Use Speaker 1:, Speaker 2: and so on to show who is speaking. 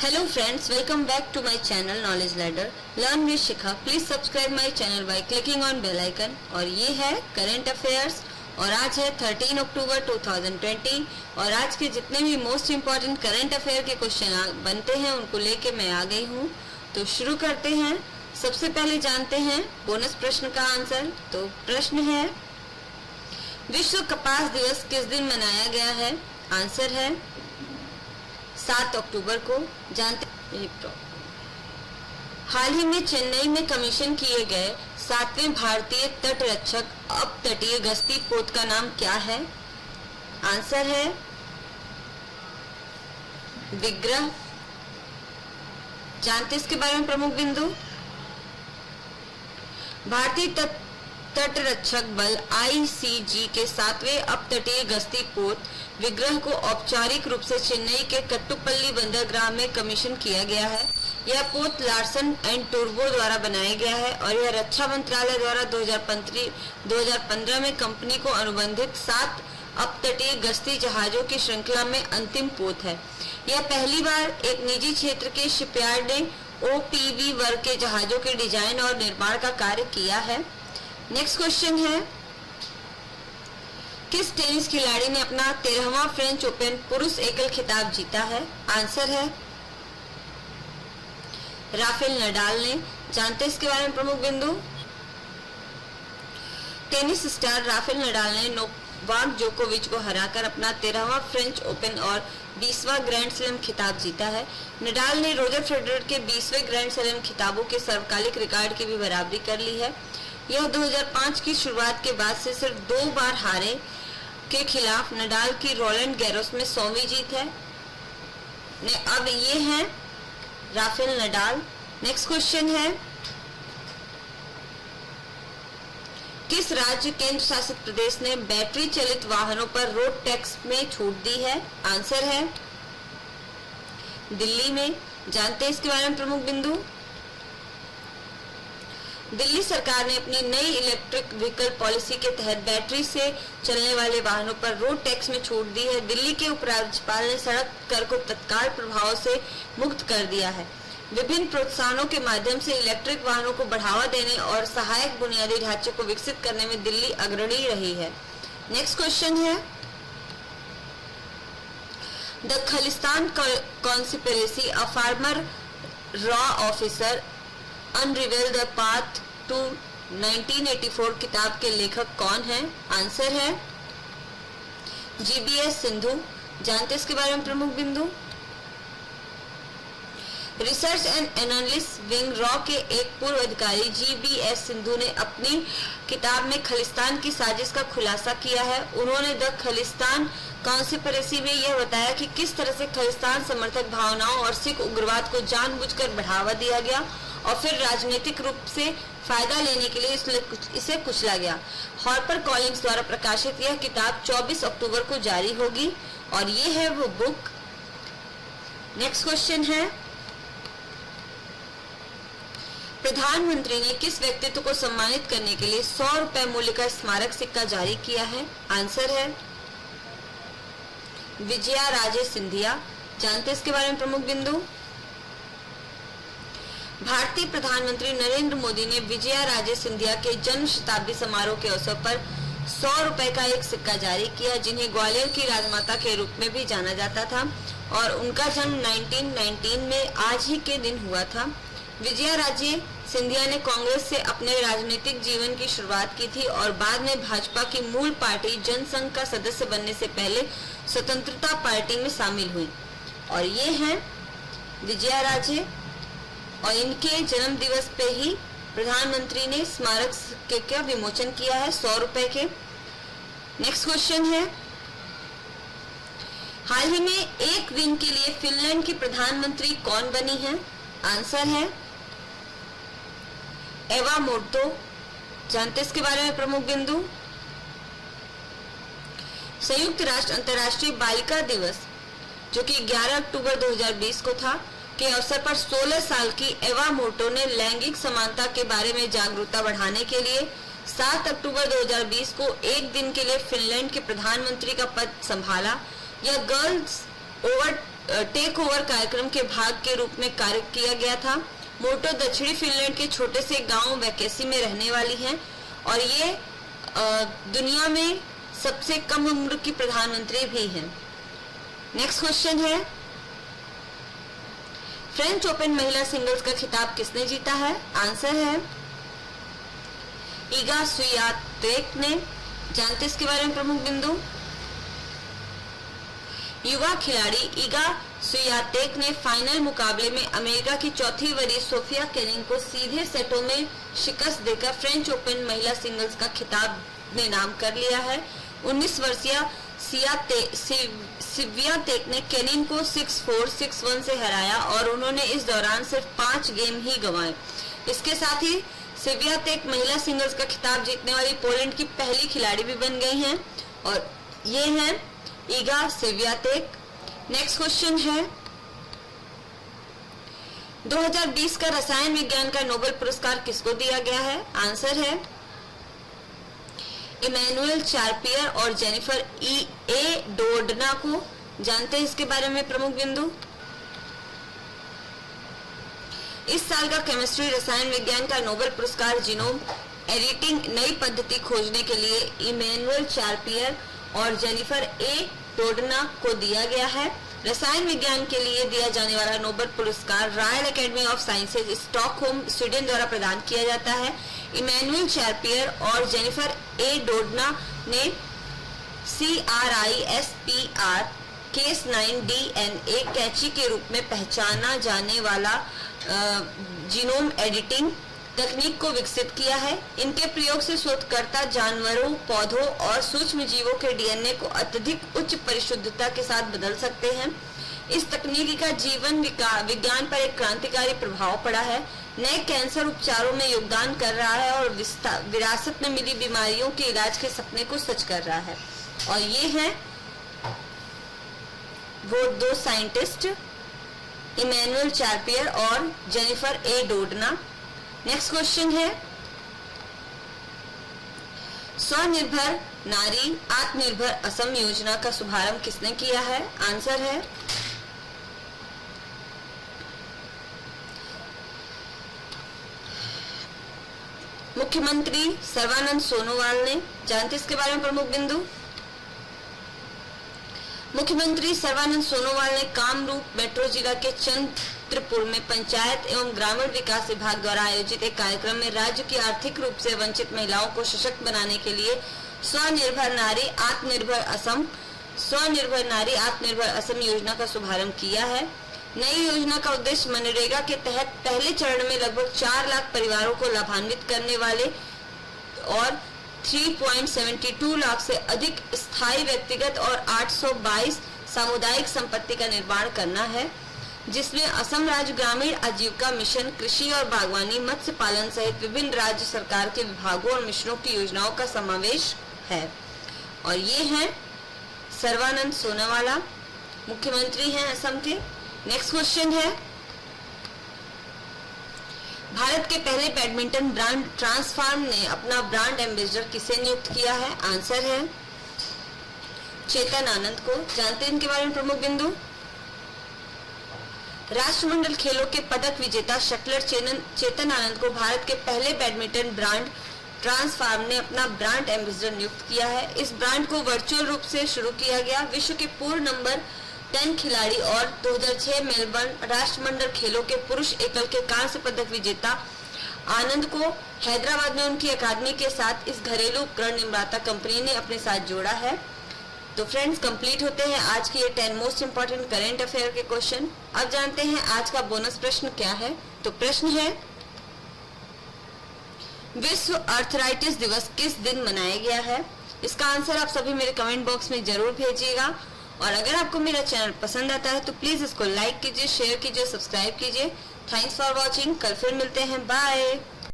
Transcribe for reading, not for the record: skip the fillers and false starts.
Speaker 1: Hello friends, welcome back to my channel Knowledge Ladder. Learn with Shikha. Please subscribe my channel by clicking on bell icon. और ये है current affairs और आज है 13 अक्टूबर 2020 और आज के जितने भी मोस्ट इम्पॉर्टेंट करंट अफेयर के क्वेश्चन बनते हैं उनको लेके मैं आ गई हूँ. तो शुरू करते हैं. सबसे पहले जानते हैं बोनस प्रश्न का आंसर. तो प्रश्न है, विश्व कपास दिवस किस दिन मनाया गया है? आंसर है 7 अक्टूबर को. जानते हाल ही में चेन्नई में कमीशन किए गए 7वें भारतीय तट रक्षक अपतटीय गश्ती पोत का नाम क्या है? आंसर है विग्रह. जानते इसके बारे में प्रमुख बिंदु. भारतीय तट रक्षक बल ICG के 7वें अपतटीय गश्ती पोत विग्रह को औपचारिक रूप से चेन्नई के कट्टुपल्ली बंदरगाह में कमीशन किया गया है. यह पोत लार्सन एंड टूब्रो द्वारा बनाया गया है और यह रक्षा मंत्रालय द्वारा 2015 में कंपनी को अनुबंधित 7 अपतटीय गश्ती जहाजों की श्रृंखला में अंतिम पोत है. यह पहली बार एक निजी क्षेत्र के शिपयार्ड ने OPV वर्ग के जहाजों के डिजाइन और निर्माण का कार्य किया है. नेक्स्ट क्वेश्चन है, किस टेनिस खिलाड़ी ने अपना 13वां फ्रेंच ओपन पुरुष एकल खिताब जीता है? आंसर है राफेल नडाल ने. जानते इसके बारे में प्रमुख बिंदु. टेनिस स्टार राफेल नडाल ने नोवाक जोकोविच को हराकर अपना 13वां फ्रेंच ओपन और 20वां ग्रैंड स्लैम खिताब जीता है. नडाल ने रोजर फेडरर के 20वें ग्रैंड स्लैम खिताबों के सर्वकालिक रिकॉर्ड की भी बराबरी कर ली है. यह 2005 की शुरुआत के बाद से सिर्फ 2 बार हारे के खिलाफ नडाल की रोलैंड गैरोस में 100वीं जीत है. अब ये हैं राफेल नडाल. नेक्स्ट क्वेश्चन है, किस राज्य केंद्र शासित प्रदेश ने बैटरी चलित वाहनों पर रोड टैक्स में छूट दी है? आंसर है दिल्ली में. जानते हैं इसके बारे में प्रमुख बिंदु. दिल्ली सरकार ने अपनी नई इलेक्ट्रिक व्हीकल पॉलिसी के तहत बैटरी से चलने वाले वाहनों पर रोड टैक्स में छूट दी है. दिल्ली के उपराज्यपाल ने सड़क कर को तत्काल प्रभाव से मुक्त कर दिया है. विभिन्न प्रोत्साहनों के माध्यम से इलेक्ट्रिक वाहनों को बढ़ावा देने और सहायक बुनियादी ढांचे को विकसित करने में दिल्ली अग्रणी रही है. नेक्स्ट क्वेश्चन है, the Khalistan conspiracy a former रॉ officer unravel the path to 1984 किताब के लेखक कौन है? आंसर है GBS सिंधु. जानते इसके बारे में प्रमुख बिंदु. Research and analysis wing raw के एक पूर्व अधिकारी GBS सिंधु ने अपनी किताब में खालिस्तान की साजिश का खुलासा किया है. उन्होंने द खालिस्तान कॉन्स्पिरेसी में यह बताया कि किस तरह से खालिस्तान समर्थक भावनाओं और सिख उग्रवाद को जानबूझकर बढ़ावा दिया गया और फिर राजनीतिक रूप से फायदा लेने के लिए इसे कुचला गया. हार्पर कॉलिंस द्वारा प्रकाशित यह किताब 24 अक्टूबर को जारी होगी और ये है वो बुक. नेक्स्ट क्वेश्चन है, प्रधानमंत्री ने किस व्यक्तित्व को सम्मानित करने के लिए 100 रुपए मूल्य का स्मारक सिक्का जारी किया है? आंसर है विजया राजे सिंधिया. जानते इसके बारे में प्रमुख बिंदु. भारतीय प्रधानमंत्री नरेंद्र मोदी ने विजया राजे सिंधिया के जन्म शताब्दी समारोह के अवसर पर 100 रुपए का एक सिक्का जारी किया, जिन्हें ग्वालियर की राजमाता के रूप में भी जाना जाता था और उनका जन्म 1919 में आज ही के दिन हुआ था. विजया राजे सिंधिया ने कांग्रेस से अपने राजनीतिक जीवन की शुरुआत की थी और बाद में भाजपा की मूल पार्टी जनसंघ का सदस्य बनने से पहले स्वतंत्रता पार्टी में शामिल हुई. और ये हैं विजया राजे और इनके जन्म दिवस पे ही प्रधानमंत्री ने स्मारक सिक्के का विमोचन किया है 100 रुपए के. नेक्स्ट क्वेश्चन है, हाल ही में एक दिन के लिए फिनलैंड की प्रधानमंत्री कौन बनी है? आंसर है एवा मोर्तो. जानते इसके बारे में प्रमुख बिंदु. संयुक्त राष्ट्र अंतर्राष्ट्रीय बालिका दिवस जो कि 11 अक्टूबर 2020 को था के अवसर पर 16 साल की एवा मोर्टो ने लैंगिक समानता के बारे में जागरूकता बढ़ाने के लिए 7 अक्टूबर 2020 को एक दिन के लिए फिनलैंड के प्रधानमंत्री का पद संभाला. यह गर्ल्स ओवर टेक ओवर कार्यक्रम के भाग के रूप में कार्य किया गया था। मोटो दक्षिणी फिनलैंड के छोटे से गांव वैकेसी में रहने वाली हैं और ये दुनिया में सबसे कम उम्र की प्रधानमंत्री भी हैं। नेक्स्ट क्वेश्चन है, फ्रेंच ओपन महिला सिंगल्स का खिताब किसने जीता है? आंसर है ईगा स्वियातेक ने। जानते इसके बारे में प्रमुख बिंदु। युवा खिलाड़ी ईगा स्वियातेक ने फाइनल मुकाबले में अमेरिका की चौथी वरीय सोफिया केनिन को सीधे सेटों में शिकस्त देकर फ्रेंच ओपन महिला सिंगल्स का खिताब में नाम कर लिया है। 19 वर्षीय स्वियातेक ने केनिन को 6-4, 6-1 से हराया और उन्होंने इस दौरान सिर्फ 5 गेम ही गंवाए। इसके साथ ही स्वियातेक महिला सिंगल्स का खिताब जीतने वाली पोलैंड की पहली खिलाड़ी भी बन गई हैं और ये हैं ईगा स्वियातेक। नेक्स्ट क्वेश्चन है, 2020 का रसायन विज्ञान का नोबेल पुरस्कार किसको दिया गया है? आंसर है इमैनुअल चार्पियर और जेनिफर ए डोडना को। जानते हैं इसके बारे में प्रमुख बिंदु। इस साल का केमिस्ट्री रसायन विज्ञान का नोबेल पुरस्कार जीनोम एडिटिंग नई पद्धति खोजने के लिए इमैनुअल चार्पियर और जेनिफर ए डोडना को दिया गया है। रसायन विज्ञान के लिए दिया जाने वाला नोबेल पुरस्कार royal academy of sciences Stockholm Sweden द्वारा प्रदान किया जाता है। इमैनुअल चार्पियर और जेनिफर ए डोडना ने CRISPR Cas9 कैची के रूप में पहचाना जाने वाला जीनोम एडिटिंग तकनीक को विकसित किया है। इनके प्रयोग से शोधकर्ता जानवरों, पौधों और सूक्ष्म जीवों के डीएनए को अत्यधिक उच्च परिशुद्धता के साथ बदल सकते हैं। इस तकनीक का जीवन विज्ञान पर एक क्रांतिकारी प्रभाव पड़ा है, नए कैंसर उपचारों में योगदान कर रहा है और विरासत में मिली बीमारियों के इलाज के सपने को सच कर रहा है। और ये हैं वो दो साइंटिस्ट, इमैनुअल चार्पियर और जेनिफर ए डोडना। नेक्स्ट क्वेश्चन है, स्वनिर्भर नारी आत्मनिर्भर असम योजना का शुभारंभ किसने किया है? आंसर है मुख्यमंत्री सर्बानंद सोनोवाल ने। जानते इसके बारे में प्रमुख बिंदु। मुख्यमंत्री सर्बानंद सोनोवाल ने कामरूप मेट्रो जिला के चंद्रपुर में पंचायत एवं ग्रामीण विकास विभाग द्वारा आयोजित एक कार्यक्रम में राज्य की आर्थिक रूप से वंचित महिलाओं को सशक्त बनाने के लिए स्वनिर्भर नारी आत्मनिर्भर असम योजना का शुभारंभ किया है। नई योजना का उद्देश्य मनरेगा के तहत पहले चरण में लगभग 4 लाख परिवारों को लाभान्वित करने वाले और 3.72 लाख से अधिक स्थायी व्यक्तिगत और 822 सामुदायिक संपत्ति का निर्माण करना है, जिसमें असम राज्य ग्रामीण आजीविका मिशन, कृषि और बागवानी, मत्स्य पालन सहित विभिन्न राज्य सरकार के विभागों और मिशनों की योजनाओं का समावेश है। और ये हैं सर्बानंद सोनोवाल, मुख्यमंत्री हैं असम के। नेक्स्ट क्वेश्चन है, भारत के पहले बैडमिंटन ब्रांड ट्रांसफॉर्म ने अपना ब्रांड एम्बेसडर किसे नियुक्त किया है? आंसर है चेतन आनंद को। जानते हैं इनके बारे में प्रमुख बिंदु। राष्ट्रमंडल खेलों के पदक विजेता शटलर चेतन आनंद को भारत के पहले बैडमिंटन ब्रांड ट्रांसफॉर्म ने अपना ब्रांड एम्बेसडर नियुक्त किया है। इस ब्रांड को वर्चुअल रूप से शुरू किया गया। विश्व के पूर्व नंबर 10 खिलाड़ी और 2006 मेलबर्न राष्ट्रमंडल खेलों के पुरुष एकल के कांस्य पदक विजेता आनंद को हैदराबाद में उनकी अकादमी के साथ इस घरेलू उपकरण निर्माता कंपनी ने अपने साथ जोड़ा है। तो फ्रेंड्स, कंप्लीट होते हैं आज के ये 10 मोस्ट इंपॉर्टेंट करंट अफेयर के क्वेश्चन। अब जानते हैं आज का बोनस प्रश्न क्या है। तो प्रश्न है, विश्व आर्थराइटिस दिवस किस दिन मनाया गया है? इसका आंसर आप सभी मेरे कमेंट बॉक्स में जरूर भेजिएगा। और अगर आपको मेरा चैनल पसंद आता है तो प्लीज इसको लाइक कीजिए, शेयर कीजिए, सब्सक्राइब कीजिए। Thanks for watching. कल फिर मिलते हैं। बाय।